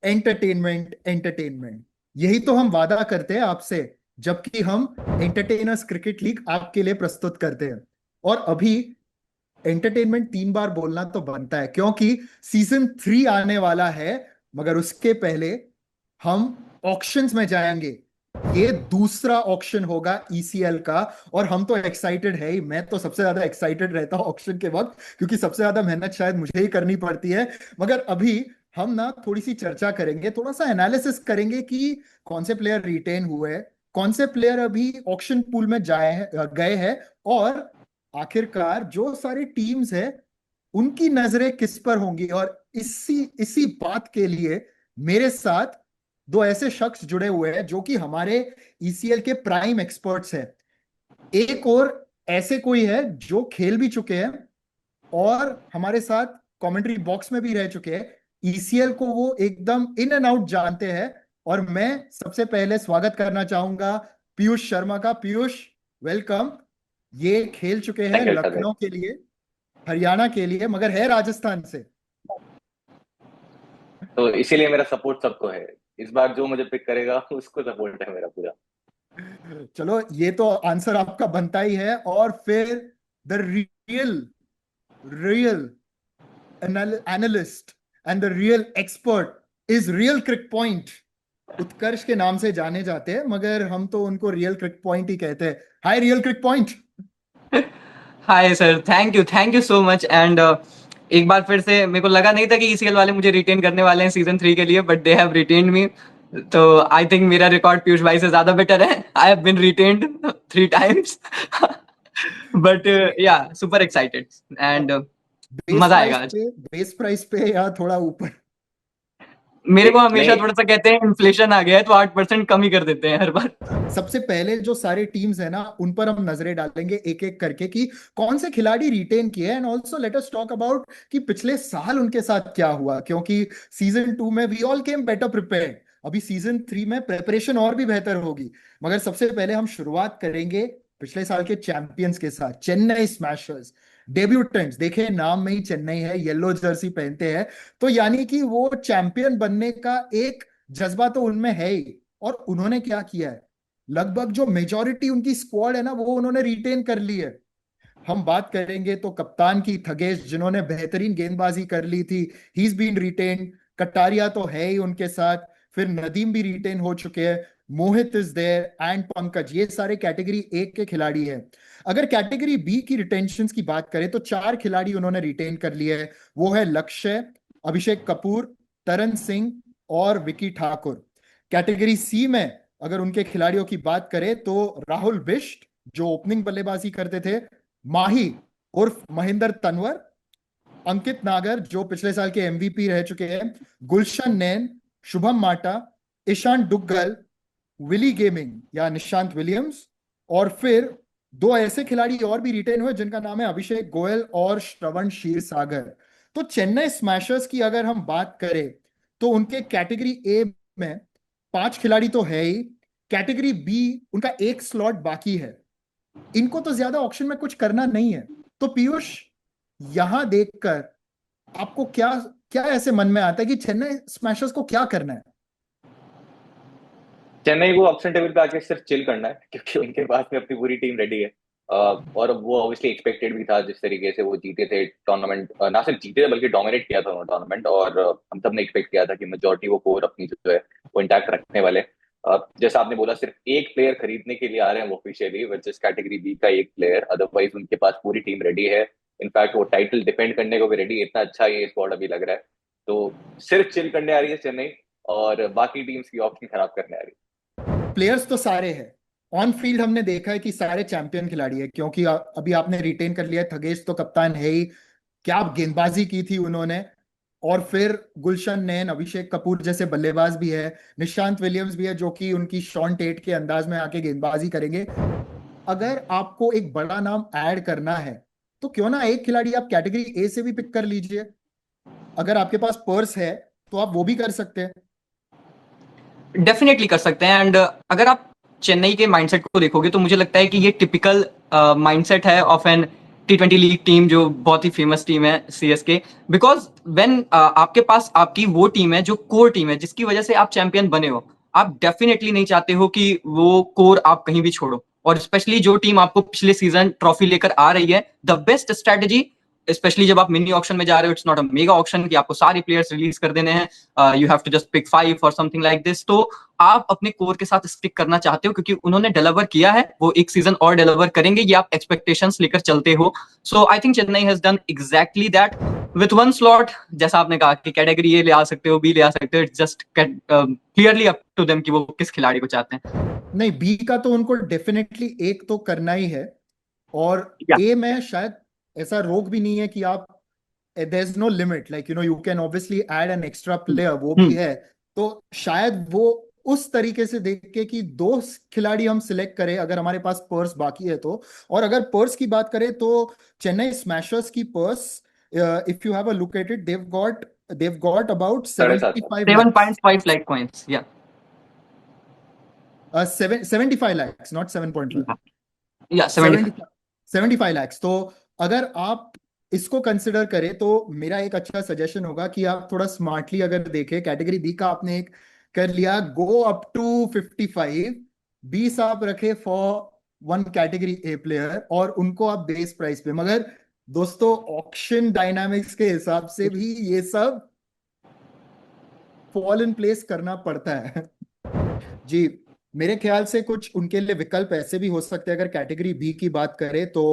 Entertainment entertainment, यही तो हम वादा करते हैं आपसे, जबकि हम एंटरटेनर्स क्रिकेट लीग आपके लिए प्रस्तुत करते हैं। और अभी एंटरटेनमेंट 3 बार बोलना तो बनता है, क्योंकि सीजन 3 आने वाला है। मगर उसके पहले हम ऑक्शंस में जाएंगे। ये दूसरा ऑक्शन होगा ईसीएल का, और हम तो एक्साइटेड है ही। मैं तो सबसे ज्यादा एक्साइटेड रहता हूँ ऑक्शन के वक्त, क्योंकि सबसे ज्यादा मेहनत शायद मुझे ही करनी पड़ती है। मगर अभी हम ना थोड़ी सी चर्चा करेंगे, थोड़ा सा एनालिसिस करेंगे कि कौन से प्लेयर रिटेन हुए, कौन से प्लेयर अभी ऑक्शन पूल में गए हैं, और आखिरकार जो सारी टीम्स है उनकी नजरें किस पर होंगी। और इसी इसी बात के लिए मेरे साथ दो ऐसे शख्स जुड़े हुए हैं जो कि हमारे ईसीएल के प्राइम एक्सपर्ट्स हैं। एक और ऐसे कोई है जो खेल भी चुके हैं और हमारे साथ कमेंट्री बॉक्स में भी रह चुके हैं। ईसीएल को वो एकदम इन एंड आउट जानते हैं। और मैं सबसे पहले स्वागत करना चाहूंगा पीयूष शर्मा का। पीयूष, वेलकम। ये खेल चुके हैं थैंक यू सर। लखनऊ के लिए, हरियाणा के लिए, मगर है राजस्थान से। तो इसीलिए मेरा सपोर्ट सबको है। इस बार जो मुझे पिक करेगा उसको सपोर्ट है मेरा पूरा। चलो, ये तो आंसर आपका बनता ही है। और फिर the real real analyst and the real expert is real crick point. Utkarsh के नाम से जाने जाते हैं, मगर हम तो उनको रियल क्रिक पॉइंट ही कहते हैं। Hi real crick point. Hi sir, thank you so much. And एक बार फिर से मेरे को लगा नहीं था कि ईसीएल वाले मुझे रिटेन करने वाले हैं सीजन 3 के लिए, but they have retained me. तो आई थिंक मेरा रिकॉर्ड पीयूष भाई से ज्यादा बेटर है। I have been retained 3 times. But yeah super excited and बेस मजा आएगा प्राइस आज। पे, बेस प्राइस पे या थोड़ा ऊपर? मेरे को हमेशा नहीं, थोड़ा सा कहते हैं इन्फ्लेशन आ गया है तो 8% कम ही कर देते हैं हर बार। सबसे पहले जो सारे टीम्स है ना, उन पर हम नजरें डालेंगे एक एक करके कि कौन से खिलाड़ी रिटेन किए। And also let us talk about कि पिछले साल उनके साथ क्या हुआ, क्योंकि सीजन 2 में we all came better prepared. अभी सीजन 3 में प्रेपरेशन और भी बेहतर होगी। मगर सबसे पहले हम शुरुआत करेंगे पिछले साल के चैंपियंस के साथ, चेन्नई स्मैशर्स। डेब्यूटेंट्स, देखे नाम में ही चेन्नई है, येलो जर्सी पहनते हैं, तो यानी कि वो चैंपियन बनने का एक जज्बा तो उनमें है ही। और उन्होंने क्या किया है, लगभग जो मेजॉरिटी उनकी स्क्वाड है ना, वो उन्होंने रिटेन कर ली है। हम बात करेंगे तो कप्तान की, थगेश, जिन्होंने बेहतरीन गेंदबाजी कर ली थी, he is been retain. Kataria तो है ही उनके साथ। फिर नदीम भी रिटेन हो चुके हैं। मोहित इज देयर एंड पंकज, ये सारे कैटेगरी 1 के खिलाड़ी हैं। अगर कैटेगरी 2 की रिटेंशन की बात करें तो 4 खिलाड़ी उन्होंने रिटेन कर लिए हैं। वो है लक्ष्य, अभिषेक कपूर, तरन सिंह और विकी ठाकुर। कैटेगरी 3 में अगर उनके खिलाड़ियों की बात करें तो राहुल बिष्ट, जो ओपनिंग बल्लेबाजी करते थे, माही उर्फ महेंद्र तंवर, अंकित नागर जो पिछले साल के एमवीपी रह चुके हैं, गुलशन नैन, शुभम माटा, ईशान दुग्गल, विली गेमिंग या निशांत विलियम्स। और फिर दो ऐसे खिलाड़ी और भी रिटेन हुए जिनका नाम है अभिषेक गोयल और श्रवण क्षीर सागर। तो चेन्नई स्मैशर्स की अगर हम बात करें तो उनके कैटेगरी 1 में 5 खिलाड़ी तो है ही। कैटेगरी 2 उनका एक स्लॉट बाकी है। इनको तो ज्यादा ऑप्शन में कुछ करना नहीं है। तो पीयूष, यहां देखकर आपको क्या क्या ऐसे मन में आता है कि चेन्नई स्मैशर्स को क्या करना है? चेन्नई को ऑप्शन टेबल पे आके सिर्फ चिल करना है क्योंकि उनके पास में अपनी पूरी टीम रेडी है। और वो ऑब्वियसली एक्सपेक्टेड भी था, जिस तरीके से वो जीते थे टूर्नामेंट। ना सिर्फ जीते थे बल्कि डोमिनेट किया था उन्होंने टूर्नामेंट। और हम सब ने एक्सपेक्ट किया था कि मेजोरिटी वो कोर अपनी जो है वो इंटैक्ट रखने वाले। जैसा आपने बोला, सिर्फ एक प्लेयर खरीदने के लिए आ रहे हैं वो ऑफिशियली, विच इज कैटेगरी 2 का एक प्लेयर। अदरवाइज उनके पास पूरी टीम रेडी है। इनफैक्ट वो टाइटल डिफेंड करने को भी रेडी है, इतना अच्छा ये स्क्वाड अभी लग रहा है। तो सिर्फ चिल करने आ रही है चेन्नई, और बाकी टीम्स की ऑप्शन खराब करने आ रही है। प्लेयर्स तो सारे हैं ऑन फील्ड, हमने देखा है कि सारे चैंपियन खिलाड़ी है, क्योंकि अभी आपने रिटेन कर लिया है थगेश, तो कप्तान है ही। क्या गेंदबाजी की थी उन्होंने। और फिर गुलशन नैन, अभिषेक कपूर जैसे बल्लेबाज भी है, निशांत विलियम्स भी है जो कि उनकी शॉन टेट के अंदाज में आके गेंदबाजी करेंगे। अगर आपको एक बड़ा नाम ऐड करना है तो क्यों ना एक खिलाड़ी आप कैटेगरी 1 से भी पिक कर लीजिए। अगर आपके पास पर्स है तो आप वो भी कर सकते हैं। डेफिनेटली कर सकते हैं। एंड अगर आप चेन्नई के माइंडसेट को देखोगे तो मुझे लगता है कि ये टिपिकल माइंडसेट है of an T20 league team जो बहुत ही फेमस टीम है CSK, बिकॉज व्हेन आपके पास आपकी वो टीम है जो कोर टीम है जिसकी वजह से आप चैंपियन बने हो, आप डेफिनेटली नहीं चाहते हो कि वो कोर आप कहीं भी छोड़ो। और स्पेशली जो टीम आपको पिछले सीजन ट्रॉफी लेकर आ रही है, द बेस्ट स्ट्रेटेजी, स्पेशली जब आप मिनी ऑक्शन में जा रहे हो, it's not a mega auction कि आपको सारे प्लेयर्स रिलीज कर देने हैं, you have to just pick 5 और समथिंग लाइक दिस। तो आप अपने कोर के साथ स्टिक करना चाहते हो क्योंकि उन्होंने डिलीवर किया है, वो एक सीजन और डिलीवर करेंगे, ये आप एक्सपेक्टेशंस लेकर चलते हो। So I think Chennai has done exactly that with one slot. जैसा आपने कहा कि कैटेगरी ए ले आ सकते हो, बी ले आ सकते हो, it's just clearly up to them कि वो किस खिलाड़ी को चाहते हैं। नहीं, बी का तो उनको डेफिनेटली एक तो करना ही है, और या ए में शायद ऐसा रोक भी नहीं है कि आप, there is no limit, like you can obviously add an extra player, वो भी है। तो शायद वो उस तरीके से देख के कि दो खिलाड़ी हम सिलेक्ट करें अगर हमारे पास पर्स बाकी है तो। और अगर पर्स की बात करें तो चेन्नई स्मैशर्स की purse, if you have a look at it, they've got about 7.5 75 lakhs. 7.5 lakh coins. या 75 lakhs, not 7.5. या 75। 75 lakhs. तो अगर आप इसको कंसिडर करें तो मेरा एक अच्छा सजेशन होगा कि आप थोड़ा स्मार्टली अगर देखें, कैटेगरी बी का आपने एक कर लिया, गो अप टू 55, 20 आप रखे for one category A player, और उनको आप बेस प्राइस पे। मगर दोस्तों, ऑक्शन डायनामिक्स के हिसाब से भी ये सब फॉल इन प्लेस करना पड़ता है। जी, मेरे ख्याल से कुछ उनके लिए विकल्प ऐसे भी हो सकते हैं। अगर कैटेगरी बी की बात करें तो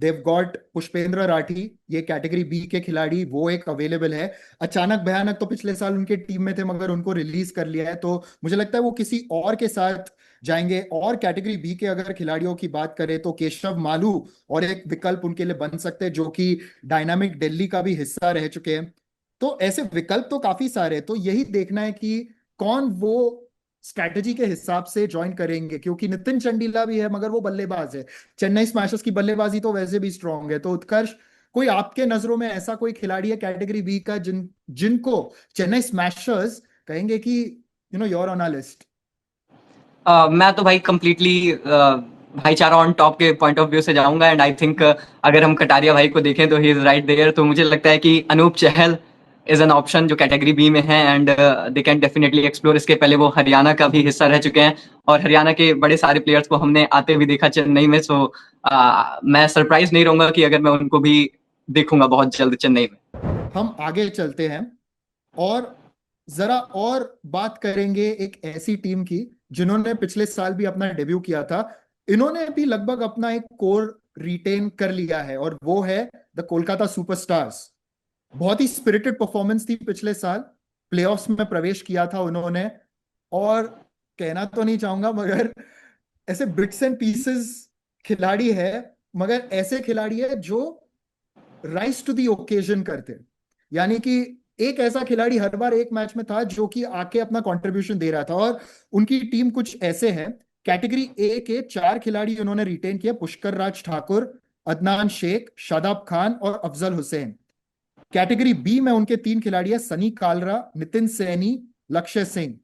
देव गॉट पुष्पेंद्र राठी, ये कैटेगरी बी के खिलाड़ी, वो एक अवेलेबल है। अचानक भयानक तो पिछले साल उनके टीम में थे, मगर उनको रिलीज कर लिया है, तो मुझे लगता है वो किसी और के साथ जाएंगे। और कैटेगरी बी के अगर खिलाड़ियों की बात करें तो केशव मालू और एक विकल्प उनके लिए बन सकते हैं, जो कि डायनामिक दिल्ली का भी हिस्सा रह चुके हैं। तो ऐसे विकल्प तो काफी सारे हैं, तो यही देखना है कि कौन वो स्ट्रैटेजी के हिसाब से ज्वाइन करेंगे, क्योंकि नितिन चंडीला भी है मगर वो बल्लेबाज है। चेन्नई स्मैशर्स की बल्लेबाजी तो वैसे भी स्ट्रांग है। तो उत्कर्ष, कोई आपके नजरों में ऐसा कोई खिलाड़ी है कैटेगरी बी का जिनको चेन्नई स्मैशर्स कहेंगे कि योर ऑन आवर लिस्ट? मैं तो भाई कंप्लीटली भाईचारा ऑन टॉप के पॉइंट ऑफ व्यू से जाऊंगा, एंड आई थिंक अगर हम कटारिया भाई को देखें तो ही इज राइट देयर। तो मुझे लगता है कि अनूप चहल इज एन ऑप्शन जो कैटेगरी बी में है, and they can definitely explore. इसके पहले वो हरियाणा का भी हिस्सा रह चुके हैं, और हरियाणा के बड़े सारे प्लेयर्स को हमने आते हुए देखा चेन्नई में। सो मैं सरप्राइज नहीं रहूंगा कि अगर मैं उनको भी देखूंगा बहुत जल्द चेन्नई में। हम आगे चलते हैं और जरा और बात करेंगे एक ऐसी टीम की जिन्होंने पिछले साल भी अपना डेब्यू किया था। इन्होंने भी लगभग अपना एक कोर रिटेन कर लिया है, और वो है द कोलकाता सुपरस्टार्स। बहुत ही स्पिरिटेड परफॉर्मेंस थी पिछले साल, प्लेऑफ्स में प्रवेश किया था उन्होंने। और कहना तो नहीं चाहूंगा मगर ऐसे बिट्स एंड पीसेस खिलाड़ी है, मगर ऐसे खिलाड़ी है जो राइज टू दी ओकेजन करते। यानी कि एक ऐसा खिलाड़ी हर बार एक मैच में था जो कि आके अपना कंट्रीब्यूशन दे रहा था। और उनकी टीम कुछ ऐसे है, कैटेगरी ए के 4 खिलाड़ी उन्होंने रिटेन किया: पुष्कर राज ठाकुर, अदनान शेख, शादाब खान और अफजल हुसैन। कैटेगरी बी में उनके 3 खिलाड़ी है: सनी कालरा, नितिन सैनी, लक्ष्य सिंह।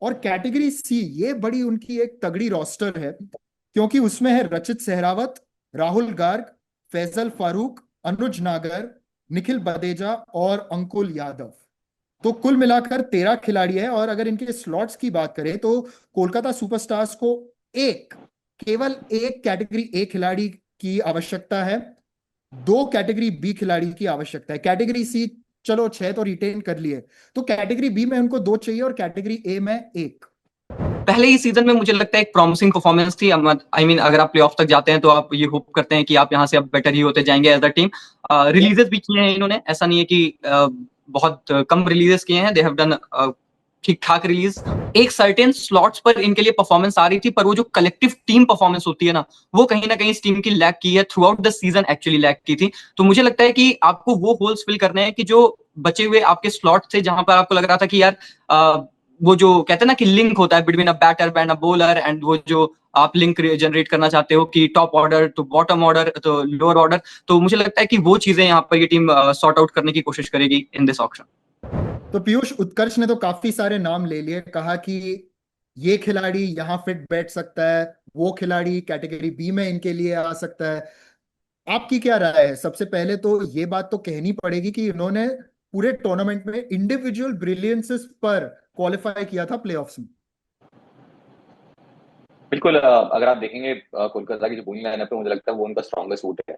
और कैटेगरी सी, ये बड़ी उनकी एक तगड़ी रोस्टर है, क्योंकि उसमें है रचित सहरावत, राहुल गार्ग, फैजल फारूक, अनुज नागर, निखिल बदेजा और अंकुल यादव। तो कुल मिलाकर 13 खिलाड़ी है। और अगर इनके स्लॉट्स की बात करें तो कोलकाता सुपरस्टार्स को एक केवल एक कैटेगरी ए खिलाड़ी की आवश्यकता है, 2 कैटेगरी बी खिलाड़ी की आवश्यकता है। कैटेगरी सी चलो 6 तो रिटेन कर लिए, तो कैटेगरी बी में उनको 2 चाहिए और कैटेगरी ए में 1। पहले ही सीजन में मुझे लगता है एक प्रॉमिसिंग परफॉर्मेंस थी। आई मीन अगर आप प्लेऑफ तक जाते हैं तो आप ये होप करते हैं कि आप यहाँ से अब बेटर ही होते जाएंगे एज अ टीम। रिलीजेस भी किए हैं इन्होंने, ऐसा नहीं है कि बहुत कम रिलीजेस किए हैं। दे हैव डन ठीक ठाक रिलीज। एक सर्टेन स्लॉट्स पर इनके लिए परफॉर्मेंस आ रही थी, पर वो जो कलेक्टिव टीम परफॉर्मेंस होती है ना, वो कहीं ना कहीं इस टीम की लैक की है, throughout the season actually lack की थी। तो मुझे लगता है कि आपको वो होल्स फिल करने हैं कि जो बचे हुए आपके स्लॉट थे, जहां पर आपको लग रहा था कि यार वो जो कहते हैं ना कि लिंक होता है between a batter and a bowler, and वो जो आप लिंक जनरेट करना चाहते हो कि टॉप ऑर्डर तो बॉटम ऑर्डर तो लोअर ऑर्डर, तो मुझे लगता है कि वो चीजें यहाँ पर ये टीम सॉर्ट आउट करने की कोशिश करेगी इन दिस ऑक्शन। तो पीयूष, उत्कर्ष ने तो काफी सारे नाम ले लिए, कहा कि ये खिलाड़ी यहाँ फिट बैठ सकता है, वो खिलाड़ी कैटेगरी बी में इनके लिए आ सकता है। आपकी क्या राय है? सबसे पहले तो ये बात तो कहनी पड़ेगी कि इन्होंने पूरे टूर्नामेंट में इंडिविजुअल ब्रिलियंसेस पर क्वालिफाई किया था प्लेऑफ्स में। बिल्कुल। अगर आप देखेंगे कोलकाता की जो बॉलिंग लाइनअप है, मुझे लगता है वो उनका स्ट्रॉन्गेस्ट सूट है।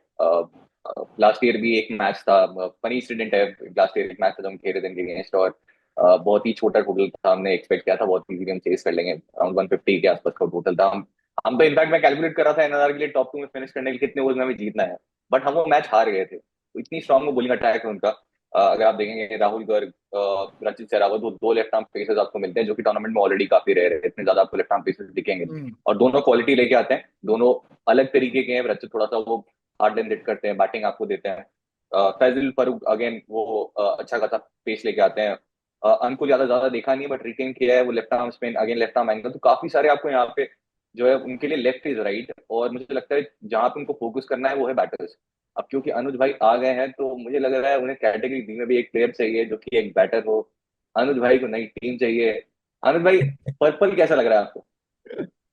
लास्ट ईयर भी एक मैच था, फनी इंसिडेंट है, लास्ट ईयर एक मैच था जो हम खेले थे इनके अगेंस्ट, और बहुत ही छोटा टोटल था, हमने एक्सपेक्ट किया था बहुत इजीली हम चेस कर लेंगे, अराउंड 150 के आसपास का टोटल था। हम तो इनफैक्ट मैं कैलकुलेट कर रहा था एनआरआर के लिए टॉप 2 में फिनिश करने के लिए कितने ओवर्स में हमें जीतना है, बट हम वो मैच हार गए थे। तो इतनी स्ट्रॉन्ग बॉलिंग अटैक है उनका। अगर आप देखेंगे राहुल गर्ग, रचित सहरावत, वो दो लेफ्ट आर्म पेसर्स आपको मिलते हैं जो कि टूर्नामेंट में ऑलरेडी काफी रहे हैं, इतने ज्यादा आपको लेफ्ट आर्म पेसर्स दिखेंगे नहीं। हम्म। और दोनों क्वालिटी लेके आते हैं, दोनों अलग तरीके के हैं। रचित थोड़ा सा वो हार्ड एंड हिट करते हैं, बैटिंग आपको देते हैं। फैजल फारूक अगेन वो अच्छा खासा पेस लेके आते हैं। अंकुल ज्यादा ज्यादा देखा नहीं है, बट रिटेन किया है वो left arm spin, again left arm angle, तो काफी सारे आपको यहाँ पे जो है उनके लिए लेफ्ट इज राइट। और मुझे लगता है जहां पे उनको फोकस करना है वो है बैटर्स। अब क्योंकि अनुज भाई आ गए हैं, तो मुझे लग रहा है उन्हें कैटेगरी बी में भी एक प्लेयर चाहिए जो कि एक बैटर हो। अनुज भाई को नई टीम चाहिए। अनुज भाई, पर्पल कैसा लग रहा है आपको?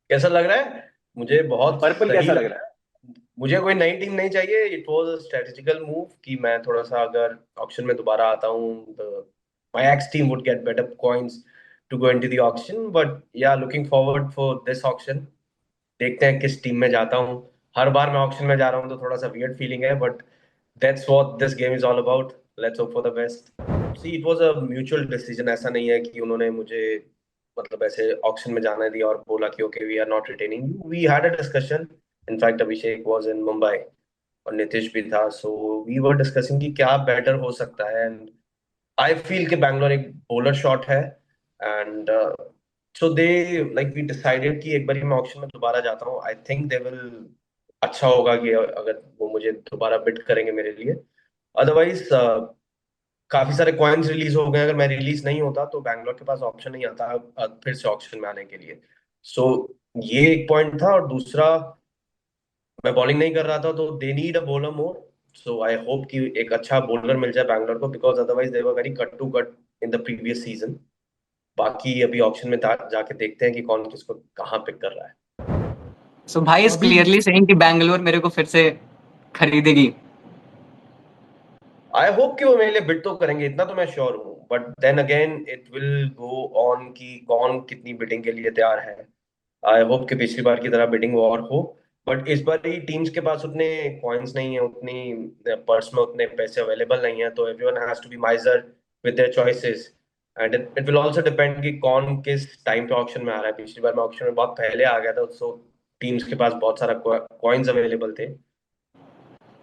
कैसा लग रहा है? मुझे बहुत पर्पल सही कैसा लग लग रहा है? मुझे कोई नई टीम नहीं चाहिए। It was a strategical move कि मैं थोड़ा सा अगर ऑक्शन में दोबारा आता हूँ, my ex team would get better coins to go into the auction. But yeah looking forward for this auction, देखते हैं किस टीम में जाता हूँ। हर बार मैं ऑक्शन में जा रहा हूँ तो थोड़ा सा वियर्ड फीलिंग है, but that's what this game is all about. Let's hope for the best. See, it was a mutual decision. ऐसा नहीं है कि उन्होंने मुझे मतलब ऐसे ऑक्शन में जाने दिया और बोला कि okay we are not retaining you. We had a discussion. In fact Abhishek was in Mumbai और नीतीश भी था, सो वी वर डिस्कसिंग कि क्या बेटर हो सकता है। एंड आई फील कि बैंगलोर एक बॉलर शॉट है। And so they like we decided कि एक बार मैं ऑक्शन में दोबारा जाता हूँ, आई थिंक दे विल अच्छा होगा कि अगर वो मुझे दोबारा बिड करेंगे मेरे लिए। अदरवाइज काफी सारे कॉइन्स रिलीज हो गए। अगर मैं रिलीज नहीं होता तो बैंगलोर के पास ऑप्शन नहीं आता फिर से ऑक्शन में आने के लिए। सो ये एक पॉइंट था। और दूसरा, मैं बॉलिंग नहीं कर रहा था तो they need a bowler more. So I hope कि एक अच्छा बॉलर मिल जाए बैंगलोर को, because otherwise they were very cut to cut in the previous season. बाकी अभी ऑक्शन में जाके देखते हैं कि कौन किसको कहाँ पिक कर रहा है। सो भाई इज अभी क्लियरली सेइंग कि बैंगलोर मेरे को फिर से खरीदेगी। आई होप कि वो मेरे लिए बिड तो करेंगे, इतना तो मैं श्योर हूँ। But then again it will go on कि कौन कितनी बिडिंग के लिए तैयार है। आई होप कि पिछली बार की तरह बिडिंग वॉर हो। बट इस बार ही टीम्स के पास उतने कॉइन्स नहीं है, उतनी पर्स में उतने पैसे अवेलेबल नहीं है, तो everyone has to be miser with their choices. And it will also depend कि कौन किस टाइम पे ऑक्शन में आ रहा है। पिछली बार मैं ऑक्शन में बहुत पहले आ गया था, सो टीम्स के पास बहुत सारा कॉइन्स अवेलेबल थे।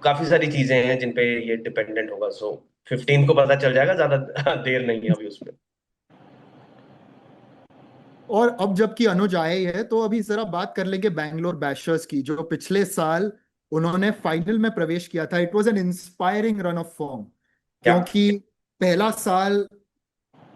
काफी सारी चीजें हैं जिन पे ये डिपेंडेंट होगा। सो 15 को पता चल जाएगा, ज्यादा देर नहीं है अभी उसमें। और अब जबकि अनुज आए ही है तो अभी जरा बात कर लेंगे बैंगलोर बैशर्स की, जो पिछले साल उन्होंने फाइनल में प्रवेश किया था। It was an inspiring run of form, क्या? क्योंकि पहला साल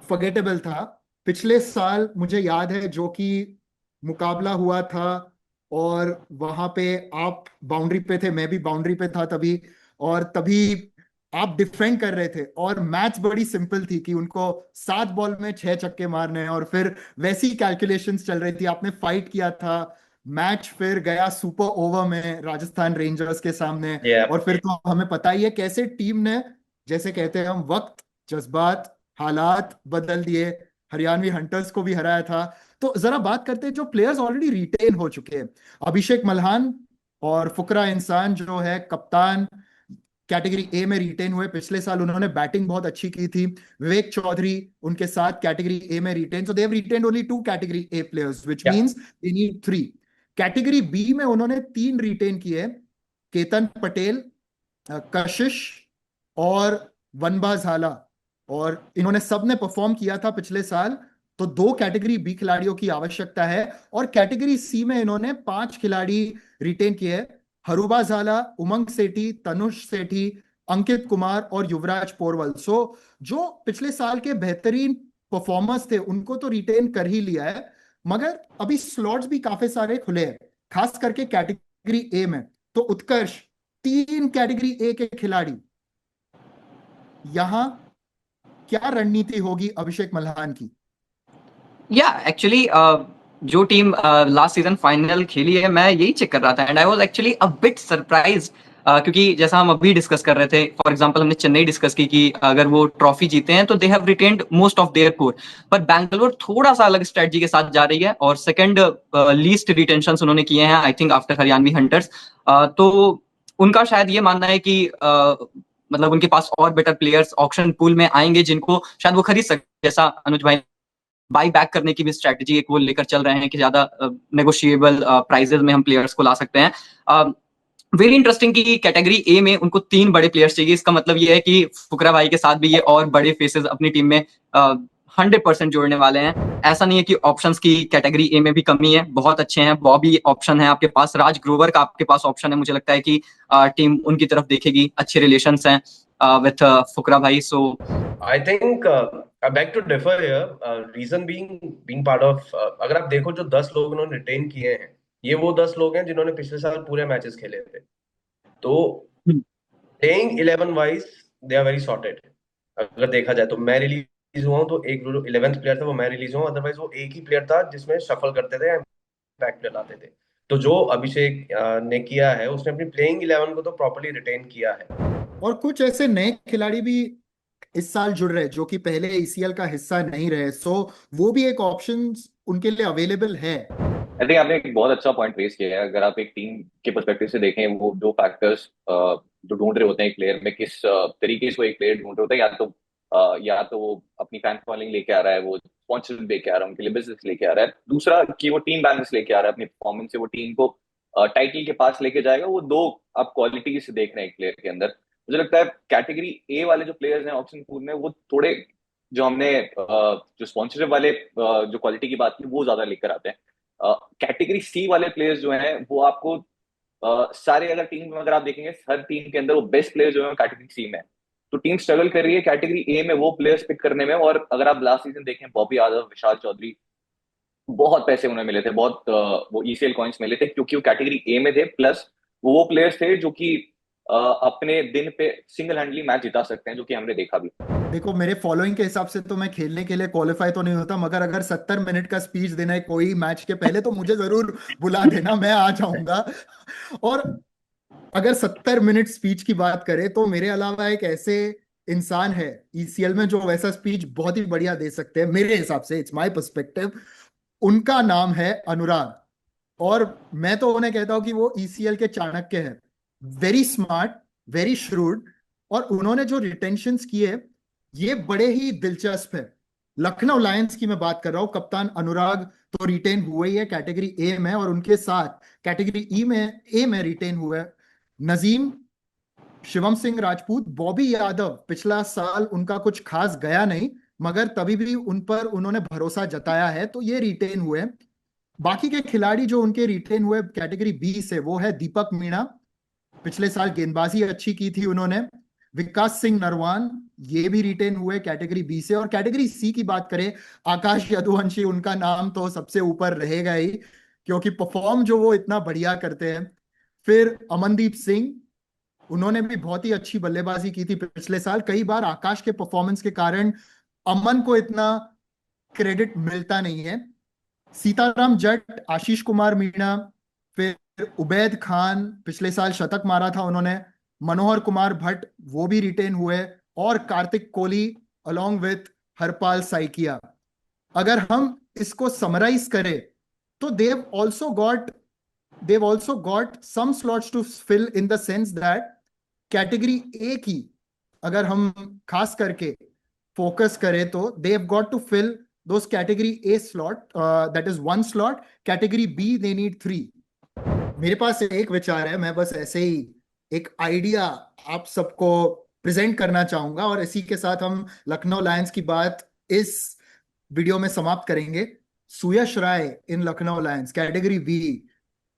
फॉरगेटेबल था। पिछले साल मुझे याद है जो कि मुकाबला हुआ था, और वहां पे आप बाउंड्री पे थे, मैं भी बाउंड्री पे था तभी, और तभी आप डिफेंड कर रहे थे, और मैच बड़ी सिंपल थी कि उनको 7 बॉल में 6 छक्के मारने हैं, और फिर वैसी कैलकुलेशंस चल रही थी। आपने फाइट किया था। मैच फिर गया सुपर ओवर में राजस्थान रेंजर्स के सामने, ये और फिर तो हमें पता ही है कैसे टीम ने, जैसे कहते हैं हम, वक्त, जज्बात, हालात बदल दिए, हरियाणवी हंटर्स को भी हराया था। तो जरा बात करते हैं जो प्लेयर्स ऑलरेडी रिटेन हो चुके हैं। अभिषेक मल्हान और फुकरा इंसान जो है कप्तान, कैटेगरी ए में रिटेन हुए। पिछले साल उन्होंने बैटिंग बहुत अच्छी की थी। विवेक चौधरी उनके साथ कैटेगरी ए में retain, so they have retained only 2 category A players, which क्या? Means they need 3। Category B में उन्होंने 3 रिटेन किए, केतन पटेल, कशिश और वनबा झाला, और इन्होंने सब ने परफॉर्म किया था पिछले साल। तो 2 कैटेगरी बी खिलाड़ियों की आवश्यकता है, और कैटेगरी सी में इन्होंने 5 खिलाड़ी रिटेन किए हैं। हरुबा झाला, उमंग सेठी, तनुष सेठी, अंकित कुमार और युवराज पोरवल। सो जो पिछले साल के बेहतरीन परफॉर्मर्स थे उनको तो रिटेन कर ही लिया है, मगर अभी स्लॉट्स भी काफी सारे खुले हैं, खास करके कैटेगरी ए में। तो उत्कर्ष, 3 कैटेगरी ए के खिलाड़ी, यहां क्या रणनीति होगी अभिषेक मल्हान की? या एक्चुअली जो टीम लास्ट सीजन फाइनल खेली है, मैं यही चेक कर रहा था and I was actually a bit surprised क्योंकि जैसा हम अभी डिस्कस कर रहे थे, फॉर एग्जांपल हमने चेन्नई डिस्कस की कि अगर वो ट्रॉफी जीते हैं तो दे have retained most of their core, पर बैंगलोर थोड़ा सा अलग स्ट्रेटजी के साथ जा रही है और सेकंड लीस्ट रिटेंशन उन्होंने किए हैं I think after Haryanvi hunters. तो उनका शायद ये मानना है कि मतलब उनके पास और बेटर प्लेयर्स ऑक्शन पूल में आएंगे जिनको शायद वो खरीद सके, जैसा अनुज भाई बाई बैक करने की भी स्ट्रेटजी एक वो लेकर चल रहे हैं कि ज्यादा नेगोशिएबल प्राइजेस में हम प्लेयर्स को ला सकते हैं। वेरी इंटरेस्टिंग की कैटेगरी ए में उनको 3 बड़े प्लेयर्स चाहिए। इसका मतलब ये है कि फुकरा भाई के साथ भी ये और बड़े फेसेस अपनी टीम में 100% जोड़ने वाले हैं। ऐसा नहीं है कि ऑप्शंस की कैटेगरी ए में भी कमी है, बहुत अच्छे हैं। बॉबी ऑप्शन है आपके पास, राज ग्रोवर का आपके पास ऑप्शन है। मुझे लगता है कि टीम उनकी तरफ देखेगी, अच्छे रिलेशंस हैं विथ फुकरा भाई। सो I think I beg to differ here. Reason being part of अगर आप देखो जो 10 लोग उन्होंने रिटेन किए हैं, ये वो 10 लोग हैं जिन्होंने पिछले साल पूरे मैचेस खेले थे। तो playing 11 wise they are very sorted. अगर देखा जाए तो मैं रिलीज हुआ हूं तो एक जो 11th प्लेयर था वो मैं रिलीज हुआ, अदरवाइज वो एक ही प्लेयर था जिसमें शफल करते थे, बैक प्लेयर लाते थे। तो जो अभिषेक ने किया है उसने अपनी प्लेइंग 11 को तो प्रॉपर्ली रिटेन किया है। और कुछ ऐसे नए खिलाड़ी भी इस साल जुड़ रहे जो कि पहले ईसीएल का हिस्सा नहीं रहे, सो वो भी एक ऑप्शन उनके लिए अवेलेबल है। आई थिंक आपने एक बहुत अच्छा पॉइंट रेज किया है। अगर आप एक टीम के पर्सपेक्टिव से देखें, वो दो फैक्टर्स जो ढूंढ रहे होते हैं एक प्लेयर में, किस तरीके से वो एक प्लेयर ढूंढ रहे होते हैं, या तो वो अपनी फैन फॉलोइंग लेके आ रहा है, वो स्पॉन्सरशिप लेके आ रहा है, उनके लिए बिजनेस लेके आ रहा है। दूसरा कि वो टीम बैलेंस लेके आ रहा है, अपनी परफॉर्मेंस से वो टीम को टाइटल के पास लेके जाएगा। वो दो आप क्वालिटी से देख रहे हैं एक प्लेयर के अंदर। मुझे लगता है कैटेगरी ए वाले जो प्लेयर्स हैं ऑप्शन पूल में, वो थोड़े जो हमने जो स्पॉन्सरशिप वाले जो क्वालिटी की बात की वो ज्यादा लेकर आते हैं। कैटेगरी सी वाले प्लेयर्स जो हैं वो आपको सारे अगर टीम में अगर आप देखेंगे, हर टीम के अंदर वो बेस्ट प्लेयर जो है कैटेगरी सी में। तो टीम स्ट्रगल कर रही है कैटेगरी ए में वो प्लेयर्स पिक करने में। और अगर आप लास्ट सीजन देखें, बॉबी यादव, विशाल चौधरी, बहुत पैसे उन्हें मिले थे, बहुत वो ईसीएल कॉइन्स मिले थे क्योंकि वो कैटेगरी ए में थे। प्लस वो प्लेयर्स थे जो कि अपने दिन पे सिंगल हैंडली मैच जिता सकते हैं, जो कि हमने देखा भी। देखो, मेरे फॉलोइंग के हिसाब से तो मैं खेलने के लिए क्वालिफाई तो नहीं होता, मगर अगर 70 मिनट का स्पीच देना है कोई मैच के पहले तो मुझे जरूर बुला देना, मैं आ जाऊंगा। और अगर 70 मिनट स्पीच की बात करें तो मेरे अलावा एक ऐसे इंसान है ईसीएल में जो वैसा स्पीच बहुत ही बढ़िया दे सकते हैं मेरे हिसाब से, इट्स माय पर्सपेक्टिव। उनका नाम है अनुराग, और मैं तो उन्हें कहता हूं कि वो ईसीएल के चाणक्य हैं। वेरी स्मार्ट, वेरी श्रूड, और उन्होंने जो रिटेंशंस किए ये बड़े ही दिलचस्प है। लखनऊ लायंस की मैं बात कर रहा हूं, कप्तान अनुराग तो रिटेन हुए ही है कैटेगरी ए में, और उनके साथ कैटेगरी ए में रिटेन हुए नजीम, शिवम सिंह राजपूत, बॉबी यादव। पिछला साल उनका कुछ खास गया नहीं, मगर तभी भी उन पर उन्होंने भरोसा जताया है, तो ये रिटेन हुए। बाकी के खिलाड़ी जो उनके रिटेन हुए कैटेगरी बी से, वो है दीपक मीणा, पिछले साल गेंदबाजी अच्छी की थी उन्होंने। विकास सिंह नरवान, ये भी रिटेन हुए कैटेगरी बी से। और कैटेगरी सी की बात करें, आकाश यदुवंशी, उनका नाम तो सबसे ऊपर रहेगा ही, क्योंकि परफॉर्म जो वो इतना बढ़िया करते हैं। फिर अमनदीप सिंह, उन्होंने भी बहुत ही अच्छी बल्लेबाजी की थी पिछले साल। कई बार आकाश के परफॉर्मेंस के कारण अमन को इतना क्रेडिट मिलता नहीं है। सीताराम जट, आशीष कुमार मीणा, फिर उबैद खान, पिछले साल शतक मारा था उन्होंने। मनोहर कुमार भट्ट, वो भी रिटेन हुए। और कार्तिक कोहली अलोंग विथ हरपाल साइकिया। अगर हम इसको समराइज करें तो they've also got some slots to fill, in the sense that category A की अगर हम खास करके फोकस करें तो they've got to fill those category A slot, that is 1 slot. Category B they need 3. मेरे पास एक विचार है, मैं बस ऐसे ही एक आइडिया आप सबको प्रेजेंट करना चाहूंगा, और इसी के साथ हम लखनऊ लायंस की बात इस वीडियो में समाप्त करेंगे। सुयश राय इन लखनऊ लायंस कैटेगरी बी।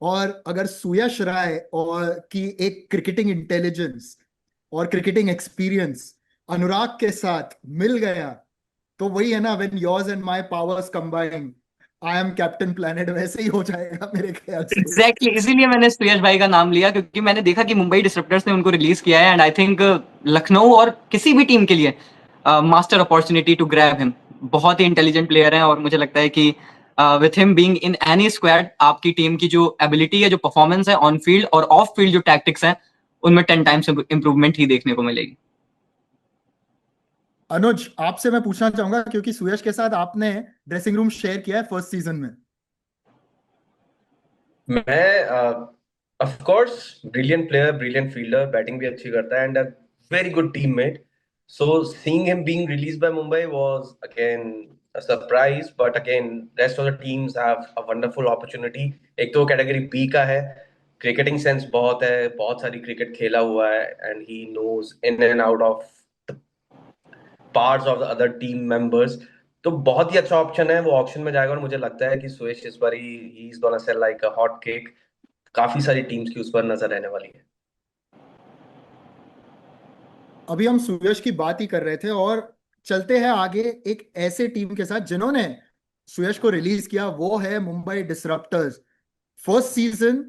और अगर सुयश राय और की एक क्रिकेटिंग इंटेलिजेंस और क्रिकेटिंग एक्सपीरियंस अनुराग के साथ मिल गया, तो वही है ना, when yours and my powers combine, I am captain planet, वैसे ही हो जाएगा मेरे ख्याल से। एग्जैक्टली, इसीलिए मैंने सुयश भाई का नाम लिया, क्योंकि मैंने देखा कि मुंबई डिसरप्टर्स ने उनको रिलीज किया है, एंड आई थिंक लखनऊ और किसी भी टीम के लिए master opportunity to grab him. बहुत ही इंटेलिजेंट प्लेयर हैं, और मुझे लगता है कि with him being in any squad, आपकी टीम की जो एबिलिटी है, जो परफॉर्मेंस है ऑन फील्ड और ऑफ फील्ड जो टैक्टिक्स हैं, उनमें 10 टाइम्स इंप्रूवमेंट ही देखने को मिलेगी। अनुज, आपसे मैं पूछना चाहूंगा क्योंकि सुयश के साथ आपने ड्रेसिंग रूम शेयर किया है फर्स्ट सीजन में। मैं of course brilliant player, brilliant fielder, batting भी अच्छी करता है and a very good teammate. So seeing him being released by Mumbai was again a surprise, but again rest of the teams have a wonderful opportunity. एक तो category B का है, cricketing sense बहुत है, बहुत सारी क्रिकेट खेला हुआ है and he knows in and out of the parts of the other team members. तो बहुत ही अच्छा ऑप्शन है, वो ऑप्शन में जाएगा और मुझे लगता है कि सुयश इस बार he is gonna sell like a hot cake. काफी सारी टीम्स की उस पर नजर रहने वाली है. अभी हम सुयश की बात ही कर रहे थे और चलते हैं आगे एक ऐसे टीम के साथ जिन्होंने सुयश को रिलीज किया, वो है Mumbai disruptors. First season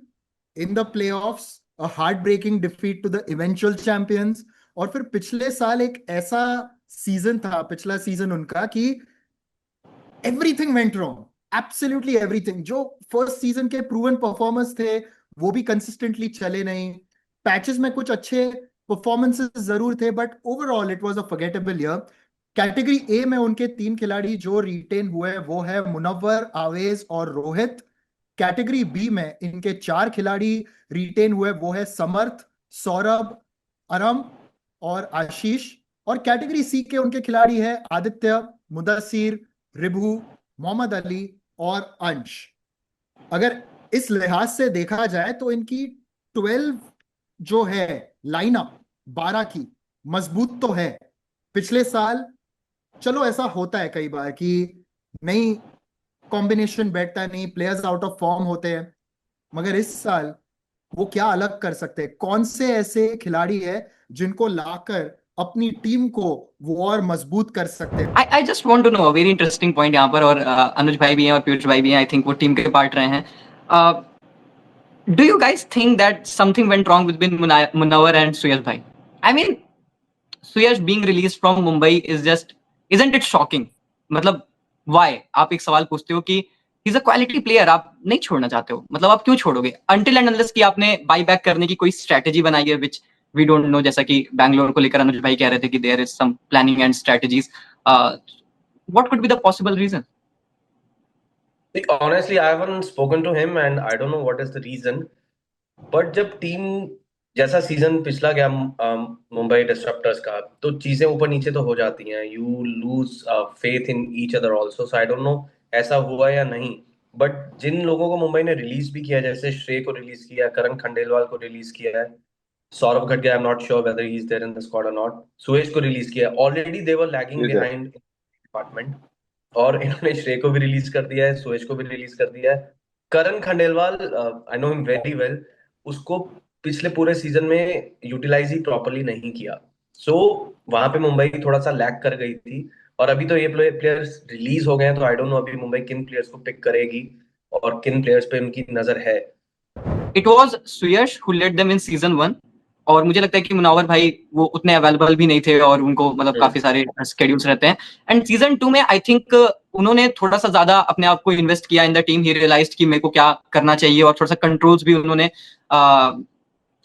in the playoffs, a heart breaking defeat to the eventual champions. और फिर पिछले साल एक ऐसा सीजन था, पिछला सीजन उनका, कि everything went wrong, absolutely everything. जो फर्स्ट सीजन के प्रूवन परफॉर्मेंस थे वो भी कंसिस्टेंटली चले नहीं. पैचेस में कुछ अच्छे परफॉर्मेंसेस जरूर थे, but overall it was a forgettable year. Category A में उनके 3 खिलाड़ी जो रिटेन हुए वो है मुनव्वर, आवेज और रोहित. कैटेगरी बी में इनके 4 खिलाड़ी रिटेन हुए, वो है समर्थ, सौरभ, अरम और आशीष. और कैटेगरी सी के उनके खिलाड़ी है आदित्य, मुदस्सिर, रिभु, मोहम्मद अली और अंश. अगर इस लिहाज से देखा जाए तो इनकी 12 जो है लाइनअप 12 की मजबूत तो है. पिछले साल चलो ऐसा होता है कई बार कि नई कॉम्बिनेशन बैठता नहीं, प्लेयर्स आउट ऑफ फॉर्म होते हैं, मगर इस साल वो क्या अलग कर सकते हैं? कौन से ऐसे खिलाड़ी हैं जिनको लाकर अपनी टीम को वो और मजबूत कर सकते हैं? I just want to know a very interesting point यहाँ पर, और अनुज भाई भी हैं और पीयूष भाई भी हैं, आई थिंक वो टीम के पार्ट रहे हैं. Do you guys think that something went wrong with Munawar and Suyash भाई? I mean, Suyash being release from Mumbai is just, isn't it shocking? मतलब व्हाई? आप एक सवाल पूछते हो कि he is a quality player, आप नहीं छोड़ना चाहते हो, मतलब आप क्यों छोड़ोगे? अनटिल एंड अनलेस कि आपने बाई बैक करने की कोई स्ट्रेटेजी बनाई है, विच वी डोंट नो. जैसा कि बैंगलोर को लेकर अनुज भाई कह रहे थे कि there is some planning and strategies. What could be the possible reason? Honestly, I haven't spoken to him and I don't know what is the reason. But जब टीम जैसा सीजन पिछला गया मुंबई डिस्ट्रप्टर्स का, तो चीजें ऊपर नीचे तो हो जाती हैं. You lose faith in each other also. So I don't know ऐसा हुआ या नहीं. बट जिन लोगों को मुंबई ने रिलीज भी किया, जैसे श्रेय को रिलीज किया, करण खंडेलवाल को रिलीज किया है, Saurabh Khatge, I am not sure whether he is there in the squad और नॉट, सुयश को रिलीज किया, already they were lagging behind department, और इन्होंने श्रेय को भी रिलीज कर दिया है, सुयश को भी रिलीज कर दिया है. Karan Khandelwal, I know him very well, उसको पिछले पूरे सीजन में यूटिलाइज ही प्रॉपरली नहीं किया. सो वहां पे मुंबई थोड़ा सा लैग कर गई थी. और अभी तो ये प्लेयर्स रिलीज हो गए हैं, तो आई डोंट नो अभी मुंबई किन प्लेयर्स को पिक करेगी और किन प्लेयर्स पे उनकी नजर है. It was Suyash who led them in season 1, और मुझे लगता है कि मुनव्वर भाई वो उतने अवेलेबल भी नहीं थे और उनको मतलब काफी सारे स्केड्यूल्स रहते हैं. एंड सीजन 2 में आई थिंक उन्होंने थोड़ा सा ज्यादा अपने आप को इन्वेस्ट किया in the team. He realised कि मेरे को क्या करना चाहिए, और थोड़ा सा कंट्रोल्स भी उन्होंने